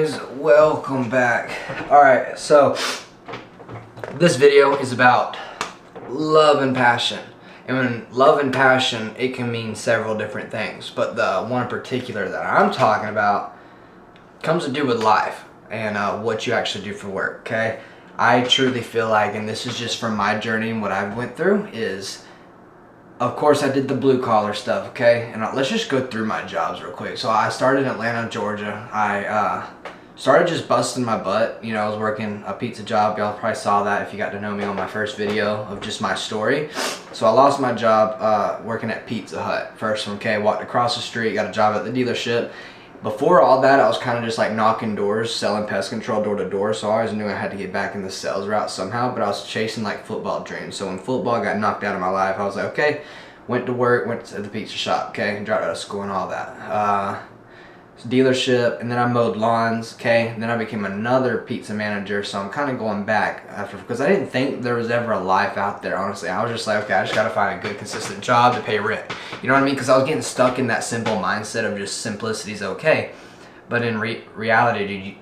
guys, welcome back. Alright, so this video is about love and passion. And when love and passion, it can mean several different things, but the one in particular that I'm talking about comes to do with life and what you actually do for work. Okay, I truly feel like, and this is just from my journey and what I've went through, is of course I did the blue collar stuff, okay? And let's just go through my jobs real quick. So I started in Atlanta, Georgia. I started just busting my butt. You know, I was working a pizza job. Y'all probably saw that if you got to know me on my first video of just my story. So I lost my job working at Pizza Hut first, okay? Walked across the street, got a job at the dealership. Before all that, I was kind of just like knocking doors, selling pest control door to door. So I always knew I had to get back in the sales route somehow, but I was chasing like football dreams. So when football got knocked out of my life, I was like, okay, went to work, went to the pizza shop, okay, and dropped out of school and all that. Dealership, and then I mowed lawns, okay, and then I became another pizza manager. So I'm kind of going back after, because I didn't think there was ever a life out there, honestly. I was just like, okay, I just got to find a good, consistent job to pay rent. You know what I mean? Because I was getting stuck in that simple mindset of just simplicity is okay. But in reality, dude,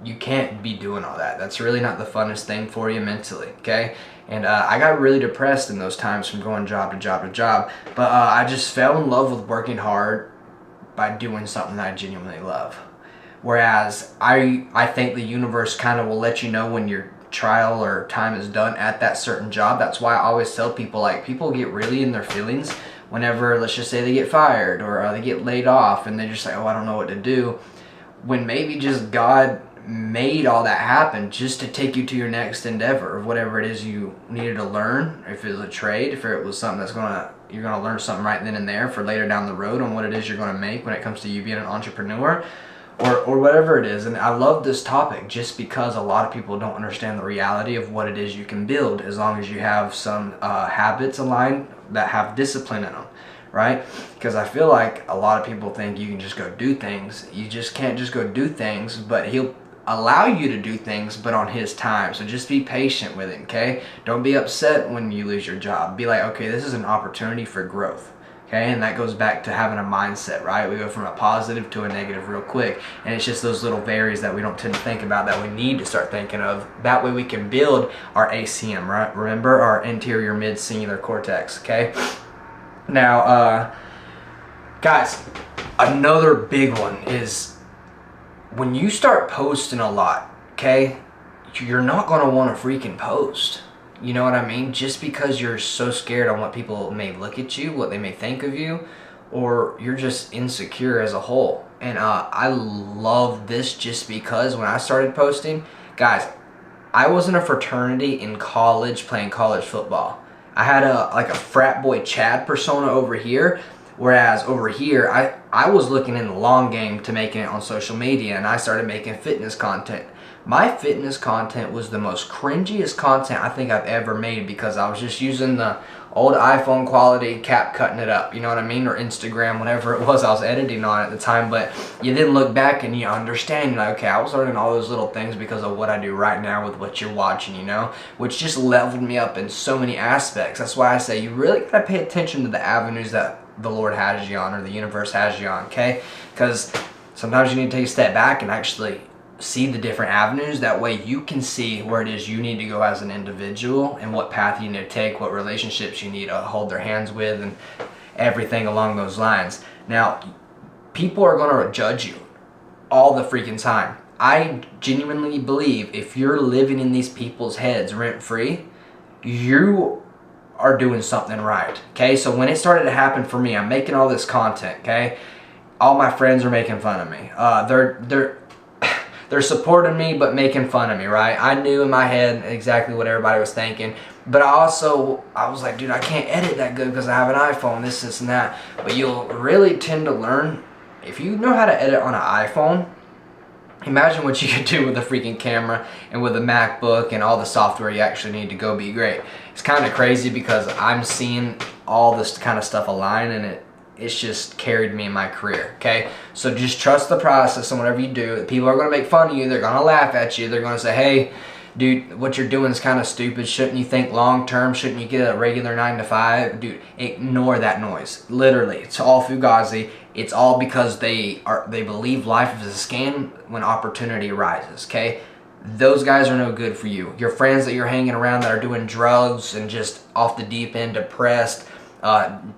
you can't be doing all that. That's really not the funnest thing for you mentally, okay? And I got really depressed in those times from going job to job to job. But I just fell in love with working hard by doing something that I genuinely love. Whereas I think the universe kind of will let you know when your trial or time is done at that certain job. That's why I always tell people, like, people get really in their feelings whenever, let's just say, they get fired or they get laid off and they're just like, oh, I don't know what to do. When maybe just God made all that happen just to take you to your next endeavor of whatever it is you needed to learn. If it was a trade, if it was something that's you're gonna learn something right then and there for later down the road on what it is you're gonna make when it comes to you being an entrepreneur, or whatever it is. And I love this topic just because a lot of people don't understand the reality of what it is you can build as long as you have some habits aligned that have discipline in them. Right? Because I feel like a lot of people think you can just go do things. You just can't just go do things, but he'll allow you to do things, but on his time. So just be patient with him, okay? Don't be upset when you lose your job. Be like, okay, this is an opportunity for growth, okay? And that goes back to having a mindset, right? We go from a positive to a negative real quick, and it's just those little varies that we don't tend to think about that we need to start thinking of. That way we can build our ACM, right? Remember, our anterior mid-singular cortex, okay? Now, guys, another big one is when you start posting a lot, okay, you're not going to want to freaking post. You know what I mean? Just because you're so scared on what people may look at you, what they may think of you, or you're just insecure as a whole. And I love this just because when I started posting, guys, I was in a fraternity in college playing college football. I had a frat boy Chad persona over here, whereas over here I was looking in the long game to making it on social media, and I started making fitness content. My fitness content was the most cringiest content I think I've ever made because I was just using the old iPhone quality, cap cutting it up, you know what I mean, or Instagram, whatever it was I was editing on at the time. But you then look back and you understand, you're like, okay, I was learning all those little things because of what I do right now with what you're watching, you know, which just leveled me up in so many aspects. That's why I say you really gotta pay attention to the avenues that the Lord has you on, or the universe has you on, okay? Because sometimes you need to take a step back and actually see the different avenues. That way you can see where it is you need to go as an individual and what path you need to take, what relationships you need to hold their hands with, and everything along those lines. Now, people are going to judge you all the freaking time. I genuinely believe if you're living in these people's heads rent-free, you are doing something right, okay? So when it started to happen for me, I'm making all this content, okay? All my friends are making fun of me. They're supporting me, but making fun of me, right? I knew in my head exactly what everybody was thinking, but I was like, dude, I can't edit that good because I have an iPhone, this, and that. But you'll really tend to learn, if you know how to edit on an iPhone, imagine what you could do with a freaking camera and with a MacBook and all the software you actually need to go be great. It's kind of crazy because I'm seeing all this kind of stuff align, and it's just carried me in my career, okay? So just trust the process, and whatever you do, people are going to make fun of you, they're going to laugh at you, they're going to say, hey, dude, what you're doing is kind of stupid, shouldn't you think long term, shouldn't you get a regular 9 to 5? Dude, ignore that noise, literally, it's all fugazi. It's all because they believe life is a scam when opportunity arises, okay? Those guys are no good for you. Your friends that you're hanging around that are doing drugs and just off the deep end, depressed,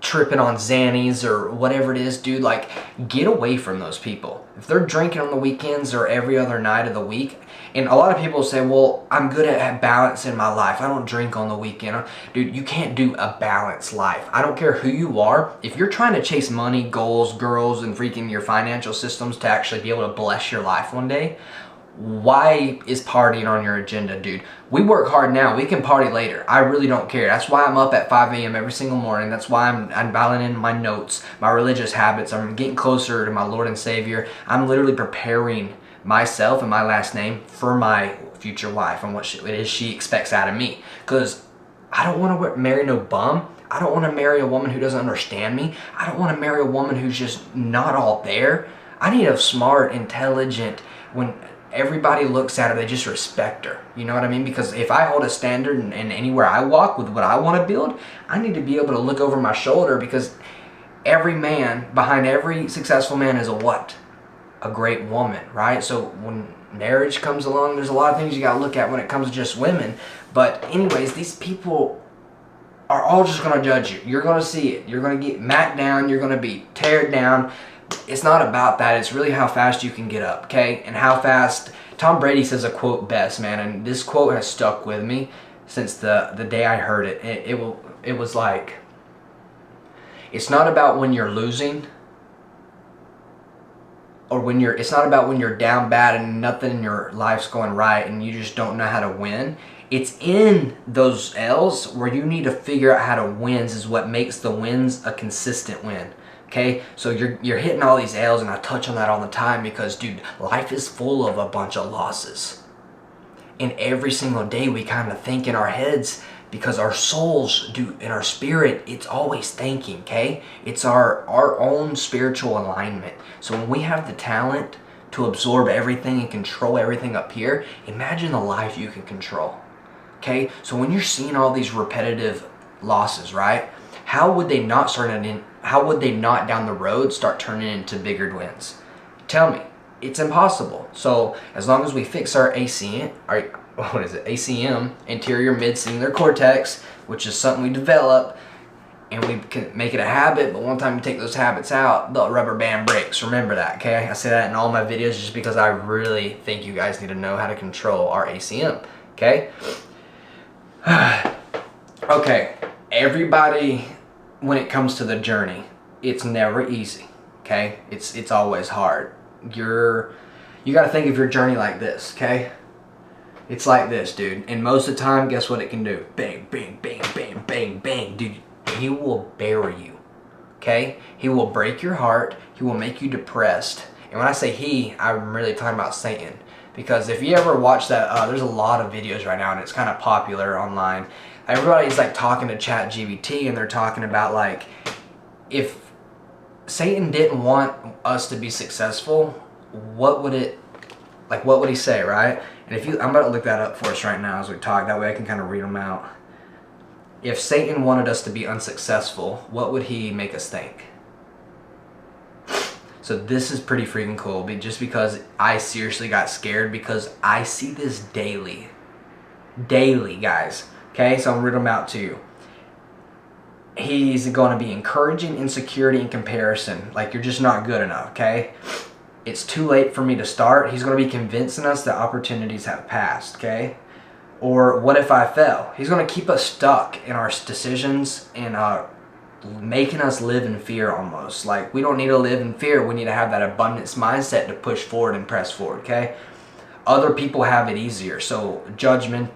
tripping on Xannies or whatever it is, dude, like, get away from those people. If they're drinking on the weekends or every other night of the week, and a lot of people say, well, I'm good at balance in my life. I don't drink on the weekend. Dude, you can't do a balanced life. I don't care who you are. If you're trying to chase money, goals, girls, and freaking your financial systems to actually be able to bless your life one day, why is partying on your agenda, dude? We work hard now. We can party later. I really don't care. That's why I'm up at 5 a.m. every single morning. That's why I'm dialing in my notes, my religious habits. I'm getting closer to my Lord and Savior. I'm literally preparing myself and my last name for my future wife and what it is she expects out of me. Because I don't want to marry no bum. I don't want to marry a woman who doesn't understand me. I don't want to marry a woman who's just not all there. I need a smart, intelligent, when everybody looks at her, they just respect her. You know what I mean? Because if I hold a standard and anywhere I walk with what I want to build, I need to be able to look over my shoulder, because every man, behind every successful man is a what? A great woman, right? So when marriage comes along, there's a lot of things you got to look at when it comes to just women. But anyways, these people are all just going to judge you. You're going to see it. You're going to get knocked down. You're going to be teared down. It's not about that. It's really how fast you can get up, okay? And how fast. Tom Brady says a quote best, man, and this quote has stuck with me since the day I heard it. It was like, it's not about when you're losing, or it's not about when you're down bad and nothing in your life's going right and you just don't know how to win. It's in those L's where you need to figure out how to win is what makes the wins a consistent win. Okay, so you're hitting all these L's, and I touch on that all the time because, dude, life is full of a bunch of losses. And every single day we kind of think in our heads, because our souls do, in our spirit, it's always thinking, okay? It's our own spiritual alignment. So when we have the talent to absorb everything and control everything up here, imagine the life you can control, okay? So when you're seeing all these repetitive losses, right? How would they not down the road start turning into bigger wins? Tell me. It's impossible. So as long as we fix our ACM, anterior mid-cingulate cortex, which is something we develop, and we can make it a habit, but one time you take those habits out, the rubber band breaks. Remember that, okay? I say that in all my videos just because I really think you guys need to know how to control our ACM, okay? Okay, everybody, when it comes to the journey, it's never easy, okay? It's always hard. You got to think of your journey like this, okay? It's like this, dude. And most of the time, guess what it can do? Bang, bang, bang, bang, bang, bang. Dude, he will bury you, okay? He will break your heart. He will make you depressed. And when I say he, I'm really talking about Satan. Because if you ever watch that, there's a lot of videos right now, and it's kind of popular online. Everybody's like talking to ChatGPT, and they're talking about, like, if Satan didn't want us to be successful, what would he say, right? And I'm about to look that up for us right now as we talk. That way I can kind of read them out. If Satan wanted us to be unsuccessful, what would he make us think? So this is pretty freaking cool, just because I seriously got scared, because I see this daily. Daily, guys. Okay, so I'm reading them out to you. He's going to be encouraging insecurity and comparison, like you're just not good enough, okay? It's too late for me to start. He's going to be convincing us that opportunities have passed, okay? Or what if I fail? He's going to keep us stuck in our decisions and making us live in fear almost. Like, we don't need to live in fear. We need to have that abundance mindset to push forward and press forward, okay? Other people have it easier. So judging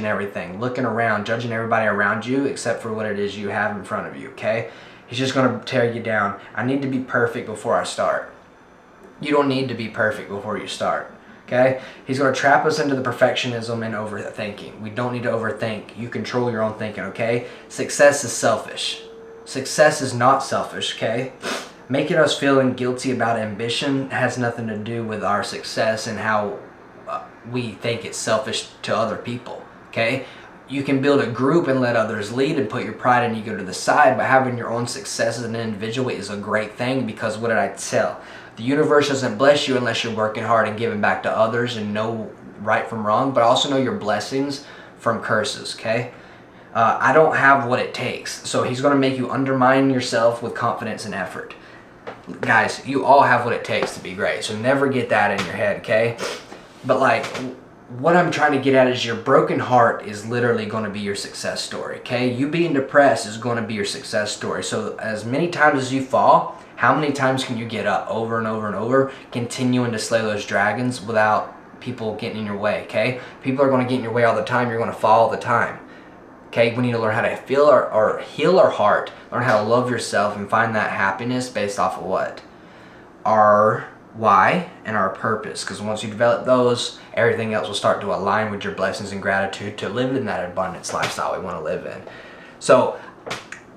everything, looking around, judging everybody around you except for what it is you have in front of you, okay? He's just going to tear you down. I need to be perfect before I start. You don't need to be perfect before you start, okay? He's going to trap us into the perfectionism and overthinking. We don't need to overthink. You control your own thinking, okay? Success is selfish. Success is not selfish, okay? Making us feeling guilty about ambition has nothing to do with our success and how we think it's selfish to other people, okay? you can build a group and let others lead and put your pride and ego to the side, but having your own success as an individual is a great thing, because what did I tell? The universe doesn't bless you unless you're working hard and giving back to others and know right from wrong, but also know your blessings from curses, okay? I don't have what it takes. So he's going to make you undermine yourself with confidence and effort. Guys, you all have what it takes to be great. So never get that in your head, okay? But like, what I'm trying to get at is your broken heart is literally going to be your success story, okay? You being depressed is going to be your success story. So as many times as you fall, how many times can you get up over and over and over, continuing to slay those dragons without people getting in your way, okay? People are going to get in your way all the time. You're going to fall all the time, okay? We need to learn how to feel or heal our heart, learn how to love yourself, and find that happiness based off of what? Our why and our purpose. Because once you develop those, everything else will start to align with your blessings and gratitude to live in that abundance lifestyle we want to live in. So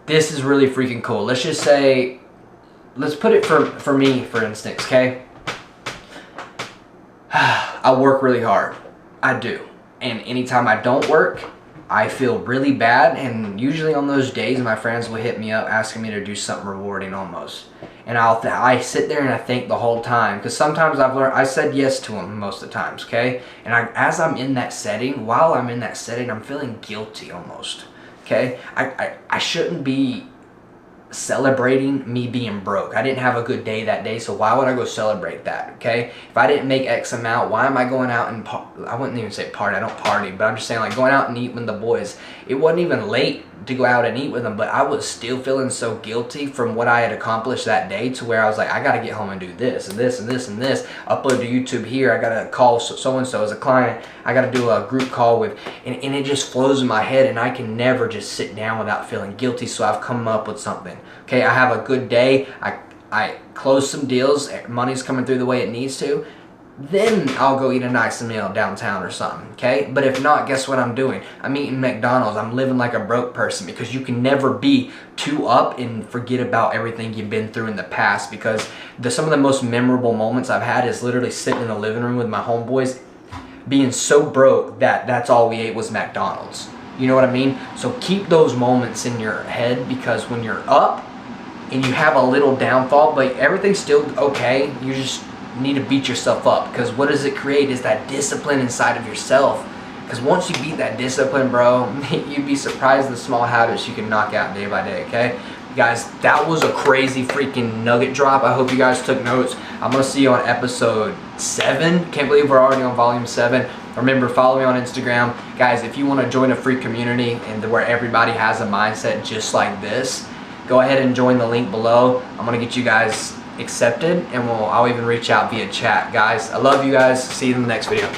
this is really freaking cool. Let's just say, let's put it for me, for instance, okay? I work really hard. I do. And anytime I don't work, I feel really bad. And usually on those days, my friends will hit me up asking me to do something rewarding almost. And I sit there and I think the whole time, because sometimes I've learned, I said yes to them most of the times, okay? And as I'm in that setting, while I'm in that setting, I'm feeling guilty almost, okay? I shouldn't be celebrating me being broke. I didn't have a good day that day, so why would I go celebrate that, okay? If I didn't make X amount, why am I going out and I wouldn't even say party, I don't party, but I'm just saying like going out and eat with the boys. It wasn't even late to go out and eat with them, but I was still feeling so guilty from what I had accomplished that day, to where I was like, I gotta get home and do this and this and this and this, upload to YouTube here, I gotta call so-and-so as a client, I gotta do a group call with, and it just flows in my head, and I can never just sit down without feeling guilty. So I've come up with something, okay? I have a good day, I close some deals, money's coming through the way it needs to, then I'll go eat a nice meal downtown or something, okay? But if not, guess what I'm doing? I'm eating McDonald's. I'm living like a broke person, because you can never be too up and forget about everything you've been through in the past, because some of the most memorable moments I've had is literally sitting in the living room with my homeboys, being so broke that that's all we ate was McDonald's. You know what I mean? So keep those moments in your head, because when you're up and you have a little downfall, but everything's still okay, you just need to beat yourself up, because what does it create is that discipline inside of yourself. Because once you beat that discipline, bro, you'd be surprised the small habits you can knock out day by day, okay? Guys, that was a crazy freaking nugget drop. I hope you guys took notes. I'm going to see you on episode 7. Can't believe we're already on volume 7. Remember, follow me on Instagram. Guys, if you want to join a free community and where everybody has a mindset just like this, go ahead and join the link below. I'm going to get you guys accepted, and I'll even reach out via chat. Guys, I love you guys. See you in the next video.